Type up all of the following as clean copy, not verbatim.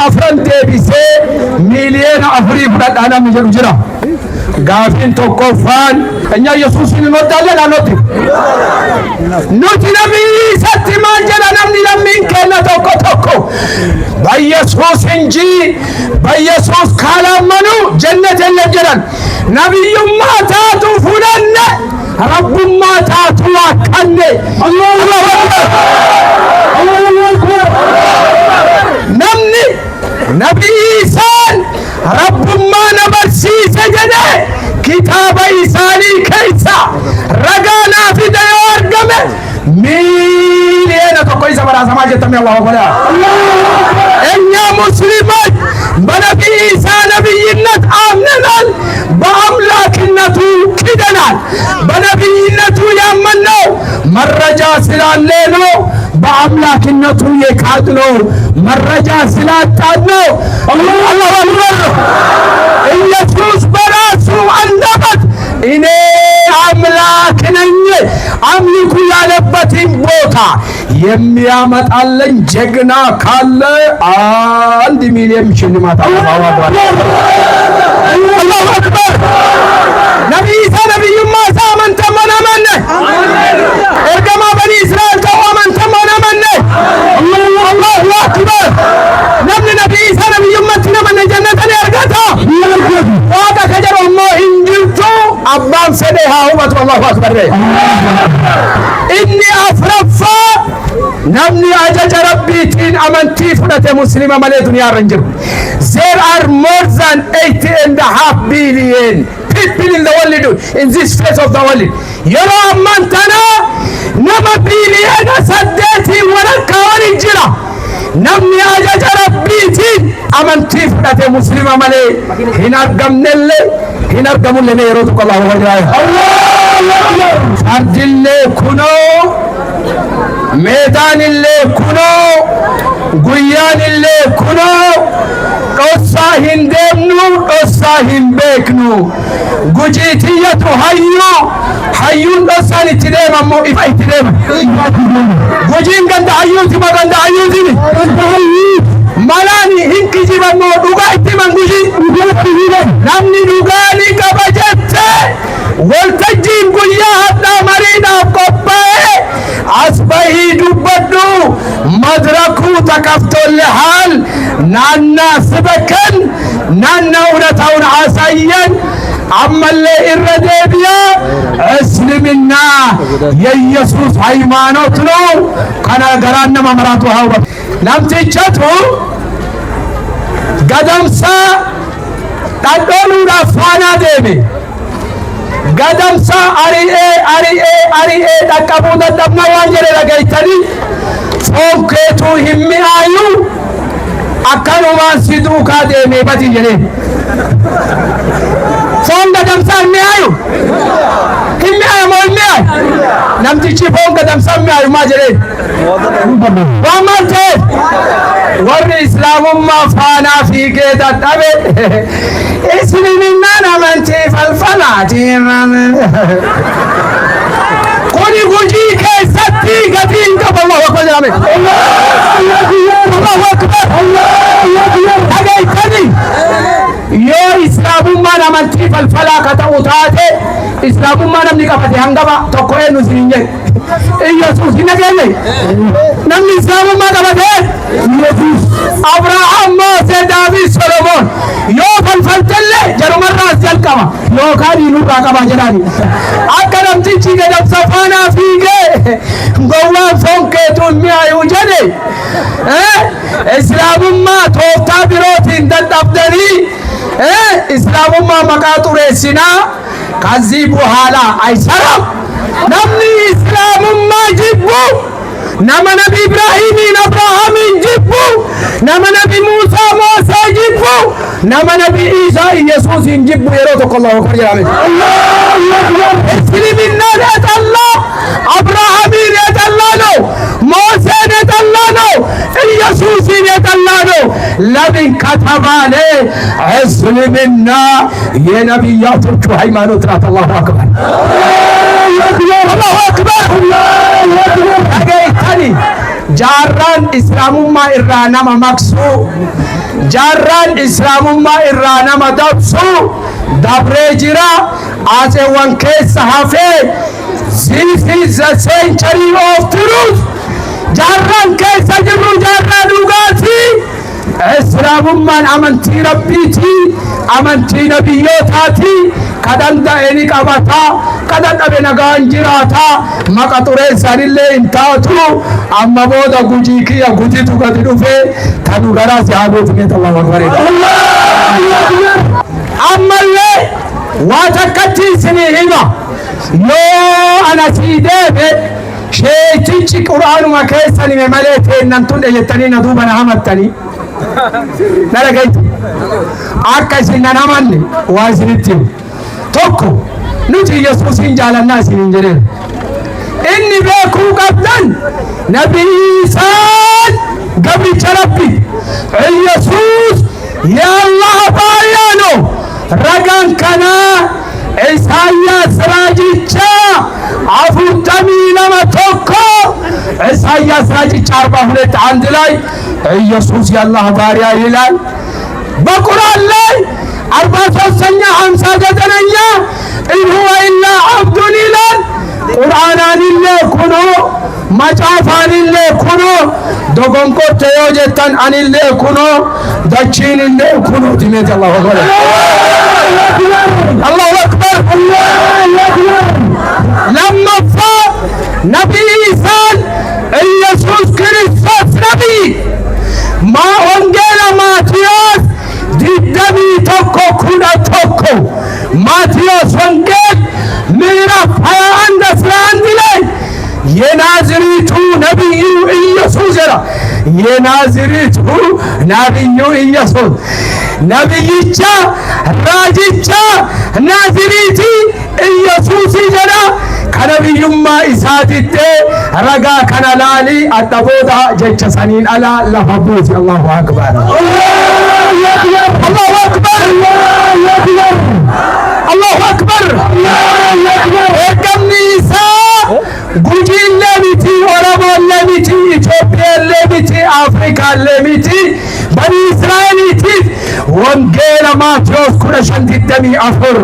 afran deebisee miiliyoona 4 fudhadhaa namni jira. Gaafin tokkoffaan enya Yesuusin noddaለን anotti nuti nabii satti maal jedha namni lammiin kenna tokko በኢየሱስ እንጂ በኢየሱስ ካላመኑ ጀነት የለም jedhan ነብዩማ ታቱ ፉለነ ረቡማ ታቱ አቀነ አላሁ አክበር namni nabii isaan rabbummaa na barsiise jedhe kitaaba isaanii keessa ragaa naa fide yoo argame miiliyoona tokko isa baraasamaa jettame Allahu akbar. እኛ ሙስሊሞች በነቢይ ኢሳ ነቢይነት አምነናል፣ በአምላክነቱ ክደናል። በነቢይነቱ ያመነው መረጃ ስላለ ነው። በአምላክነቱ የካድነው መረጃ ስላጣን ነው። አላሁ አክበር። ኢየሱስ በራሱ አንደበት እኔ አምላክ ነኝ አምልኩ ያለበትን ቦታ የሚያመጣልኝ ጀግና ካለ 1 ሚሊዮን ሽልማት አላሁ አክበር። ነቢይ ኢሳ ነቢዩማ ሳመን ተመናመነ እርገማ በኒ እስራኤል ተዋመን ተመናመነ አላሁ አክበር። ነብይ ነቢይ ኢሳ ነቢዩማ ተመናመነ ጀነተን ያርጋታ ዋቃ ከጀሮሞ እንጅልቱ አባን ሰደ ሃውበት አላሁ አክበር። ኢኒ አፍረፋ namni ajaja rabbiitiin amantii fudhate muslima malee duniyaa irra hin jiru. There are more than 8.5 billion people in the world in this face of the world. yeroo ammaan tana nama biliyoona 8 walakkaa waliin jira. namni ajaja rabbiitiin amantii fudhate muslima malee hin argamnellee hin argamullee yeroo tokko Allahu akbar. Fardillee kunoo meedaanillee kunoo guyyaanillee kunoo dhossaa hin deemnu dhossaa hin beeknu. gujiitiyyatu hayyuun dhossaan itti deema ammoo ifa itti deema. gujiin ganda hayyuuti ma ganda hayyuutini malaani hin kijibanmoo dhugaa itti man gujii namni dhugaanii qaba jette waltajjiin guyyaa hadhaa mariidhaaf qophaa'e asbahii dubbadhu madrakuu takaftollehal naannaa sibakan naannaa እውነታውን አሳየን። አመlee irra deebi'aa እስልምና የኢየሱስ ሃይማኖት ነው። ከና ገራን nama maraatu haa hubatu. namtichatu gadamsa dhadhooluudhaaf faanaa deeme. gadamsa ari'ee dhaqqabuu dadhabna waan jedhe dhagaytanii foon keetuu hin mi'aayu akkanumaan si duukaa deemee bati jedhe. foon gadamsaa hin mi'aayu hin mi'aayu moo hin mi'aayu? namtichi foon gadamsaa hin mi'aayu maa jedhe waan maal ta'eef warri islaamummaa faanaa fiigee dadhabe እስልምናን amantii falfalaatiin kuni gujii keessatti gatiin qaba. Allahu akbar jedhame. Allahu akbar. dhagaytanii yoo islaamummaan amantii falfalaa ka ta'u taate islaamummaa namni qabate hangaba tokko eenyu siin jedhe Yesuus hin dhageenye. namni islaamummaa qabate Yesuus Abrahaam Moosee Daawit Solomoon yoo falfaltelle jarumarraas jalqaba yookaan inurraa qaba jedhani akka namtichi gadamsa faanaa fiigee gowwaan foon keetuu mi'aayu jedhe islaamummaa tooftaa birootiin dadhabdanii islaamummaa maqaa xureessinaa ከዚህ በኋላ አይሰራም። namni islaamummaa jibbu nama nabi Ibraahiimiin Abrahaamin jibbu nama nabi Muusaa Moosee jibbu nama nabi Iisaa Yesuusin jibbu yeroo tokko Allahu akbar jedhame. እስልምናን የጠላ አብርሃምን የጠላ ነው። ሞሴን የጠላ ነው። ኢየሱስን የጠላ ነው። ለምን ከተባለ እስልምና የነቢያቶቹ ሃይማኖት ናት። አላሁ አክበር አላሁ አክበር። jaarraan islaamummaa irraa nama maqsu jaarraan islaamummaa irraa nama dabsu dabree jira aaseewwan keessa hafee this is the century of truth jaarraan keessa jirru jaarraa dhugaati islaamummaan amantii rabbiiti amantii nabiyyootaati kadanda'eni qabata kadandhabe nagaan jiraata maqa xureessanillee hin taatu amma booda gujii kiyya gujitu gadi dhufe tanu garaa si haagootine Allahu akbar ammallee waa takkatti isinii hima yoo ana sii deeme sheekichi quraanuma keessan hime malee teennan tunde jettanii na duuba na hamattanii nalagayti akka isin nan hamanne waa isinitti himu tokko nuti Yesuusin jaalannaa isinin jedheen inni beekuu qabdan nabi Iisaan gabricha rabbi Yesuus ya Allah baay'aano ragaan kanaa Isaayyaas raajicha 41 Isaayyaas raajicha 42 አንድ ላይ ኢየሱስ የአላህ ባሪያ ይላል በቁርአን ላይ 43ኛ 59ኛ ኢንሁወ ኢላ አብዱን ይላል ቁርአናንለ ኩኖ መጫፋንለ ኩኖ ዶጎንቆቴ ዮጀታን አንለ ኩኖ ዳቺንለ ኩኖ ዲሜት አላሁ አክበር አላሁ አክበር ለማፋ ነቢይ ኢሳን ኢየሱስ ክርስቶስ ነቢይ ማ ወንጌል ማቴዎስ ዲደሚ ቶኮ ኩዳ ቶኮ ማቴዎስ ወንጌል ምዕራፍ 21 11 ላይ የናዝሬቱ ነቢዩ ኢየሱስ ይራ የናዝሬቱ ነቢዩ ኢየሱስ ነቢይቻ ራጂቻ ናዝሬቲ ኢየሱስ ይራ ከነቢዩማ ኢሳቲቴ ረጋ ከነላሊ አጠቦታ ጀቸ ሰኒን አላ ለፈቡት አላሁ አክበር አላሁ አክበር አላሁ አክበር ኤርገምኒ ኢሳ ጉጂን ለሚቲ ኦሮሞ ለሚቲ ኢትዮጵያ ለሚቲ አፍሪካ ለሚቲ በኒ እስራኤልቲ ወንጌል ማቴዎስ ኩረሸንቲ ደሚ አፍር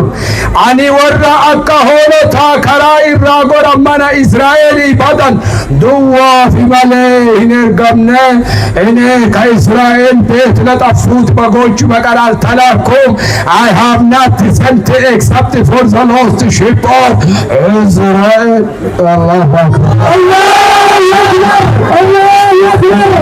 አኒ ወራ አካ ሆኖ ታከራ ኢራ ጎራማና እስራኤል ባዳን ዱዋ ፊማለ ኢነርጋምነ እኔ ከእስራኤል ቤት ለጠፉት በጎች በቀር አልተላኩም I have not sent except for the lost sheep of Israel አላሁ አክበር አላሁ አክበር